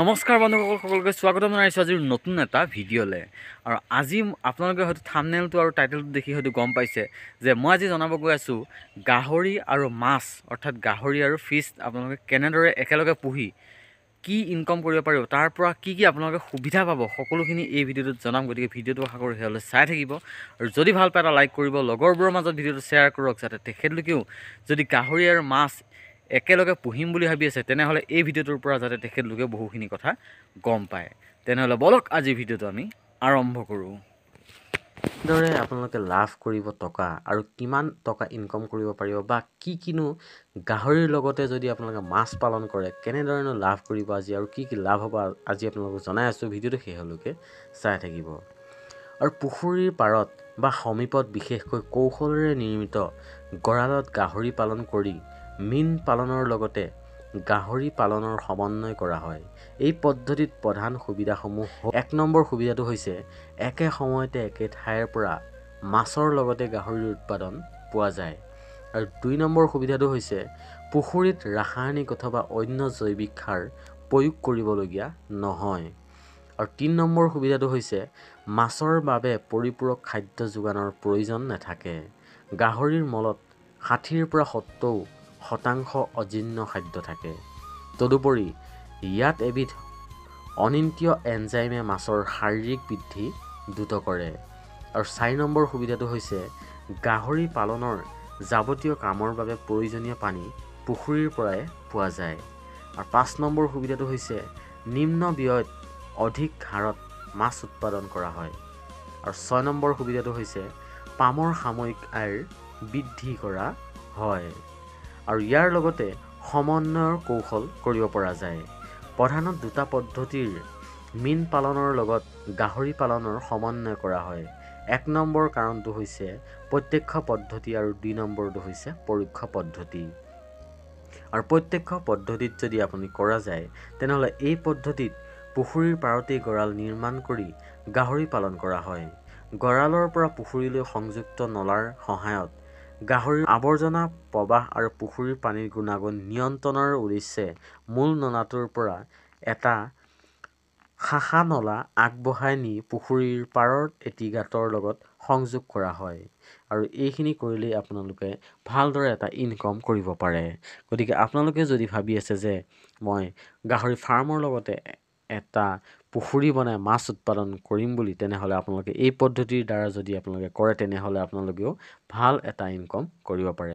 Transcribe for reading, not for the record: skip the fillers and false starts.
নমস্কাৰ বন্ধুসকল, সকলোকে স্বাগতম জনাইছোঁ আজিৰ নতুন এটা ভিডিঅ'লৈ। আৰু আজি আপোনালোকে হয়তো থাম্বনেইলটো আৰু টাইটেলটো দেখি হয়তো গম পাইছে যে মই আজি জনাব গৈ আছোঁ গাহৰি আৰু মাছ, অৰ্থাৎ গাহৰি আৰু ফিছ আপোনালোকে কেনেদৰে একেলগে পুহি কি ইনকম কৰিব পাৰিব, তাৰ পৰা কি আপোনালোকে সুবিধা পাব, সকলোখিনি এই ভিডিঅ'টোত জনাম। গতিকে ভিডিঅ'টো আশা কৰোঁ সেয়ালৈ চাই থাকিব, আৰু যদি ভাল পায় এটা লাইক কৰিব, লগৰবোৰৰ মাজত ভিডিঅ'টো শ্বেয়াৰ কৰক, যাতে তেখেতলোকেও যদি গাহৰি আৰু মাছ একেলগে পুহিম বুলি ভাবি আছে তেনেহ'লে এই ভিডিঅ'টোৰ পৰা যাতে তেখেতলোকে বহুখিনি কথা গম পায়। তেনেহ'লে বলক আজিৰ ভিডিঅ'টো আমি আৰম্ভ কৰোঁ। দৰে আপোনালোকে লাভ কৰিব টকা আৰু কিমান টকা ইনকম কৰিব পাৰিব, বা কিনো গাহৰিৰ লগতে যদি আপোনালোকে মাছ পালন কৰে কেনেধৰণে লাভ কৰিব আজি, আৰু কি লাভ হ'ব আজি আপোনালোকক জনাই আছোঁ। ভিডিঅ'টো শেষলৈকে চাই থাকিব। আৰু পুখুৰীৰ পাৰত বা সমীপত বিশেষকৈ কৌশলেৰে নিৰ্মিত গঁৰালত গাহৰি পালন কৰি মীন পালনৰ লগতে গাহৰি পালনৰ সমন্বয় কৰা হয়। এই পদ্ধতিত প্ৰধান সুবিধাসমূহ ১ নম্বৰ সুবিধাটো হৈছে একে সময়তে একে ঠাইৰ পৰা মাছৰ লগতে গাহৰিৰ উৎপাদন পোৱা যায়। আৰু ২ নম্বৰ সুবিধাটো হৈছে পুখুৰীত ৰাসায়নিক অথবা অন্য জৈৱিক সাৰ প্ৰয়োগ কৰিবলগীয়া নহয়। আৰু ৩ নম্বৰ সুবিধাটো হৈছে মাছৰ বাবে পৰিপূৰক খাদ্য যোগানৰ প্ৰয়োজন নাথাকে। গাহৰিৰ মলত ৬০ৰ পৰা ৭০% অজীৰ্ণ খাদ্য থাকে। তদুপৰি ইয়াত এবিধ অনিন্দ্ৰিয় এনজাইমে মাছৰ শাৰীৰিক বৃদ্ধি দ্ৰুত কৰে। আৰু ৪ নম্বৰ সুবিধাটো হৈছে গাহৰি পালনৰ যাৱতীয় কামৰ বাবে প্ৰয়োজনীয় পানী পুখুৰীৰ পৰাই পোৱা যায়। আৰু ৫ নম্বৰ সুবিধাটো হৈছে নিম্ন ব্যয়ত অধিক হাৰত মাছ উৎপাদন কৰা হয়। আৰু ৬ নম্বৰ সুবিধাটো হৈছে পামৰ সাময়িক আয়ৰ বৃদ্ধি কৰা হয়। আৰু ইয়াৰ লগতে সমন্বয়ৰ কৌশল কৰিব পৰা যায়। প্ৰধানত ২টা পদ্ধতিৰ মীন পালনৰ লগত গাহৰি পালনৰ সমন্বয় কৰা হয়। ১ নম্বৰ কাৰণটো হৈছে প্ৰত্যক্ষ পদ্ধতি আৰু ২ নম্বৰটো হৈছে পৰোক্ষ পদ্ধতি। আৰু প্ৰত্যক্ষ পদ্ধতিত যদি আপুনি কৰা যায় তেনেহ'লে এই পদ্ধতিত পুখুৰীৰ পাৰতেই গঁৰাল নিৰ্মাণ কৰি গাহৰি পালন কৰা হয়। গঁৰালৰ পৰা পুখুৰীলৈ সংযুক্ত নলাৰ সহায়ত গাহৰিৰ আৱৰ্জনা প্ৰবাহ আৰু পুখুৰীৰ পানীৰ গুণাগুণ নিয়ন্ত্ৰণৰ উদ্দেশ্যে মূল নলাটোৰ পৰা এটা শাখা নলা আগবঢ়াই নি পুখুৰীৰ পাৰৰ এটি গাঁতৰ লগত সংযোগ কৰা হয়। আৰু এইখিনি কৰিলেই আপোনালোকে ভালদৰে এটা ইনকম কৰিব পাৰে। গতিকে আপোনালোকে যদি ভাবি আছে যে মই গাহৰি ফাৰ্মৰ লগতে এটা পুখুৰী বনাই মাছ উৎপাদন কৰিম বুলি, তেনেহ'লে আপোনালোকে এই পদ্ধতিৰ দ্বাৰা যদি আপোনালোকে কৰে তেনেহ'লে আপোনালোকেও ভাল এটা ইনকম কৰিব পাৰে।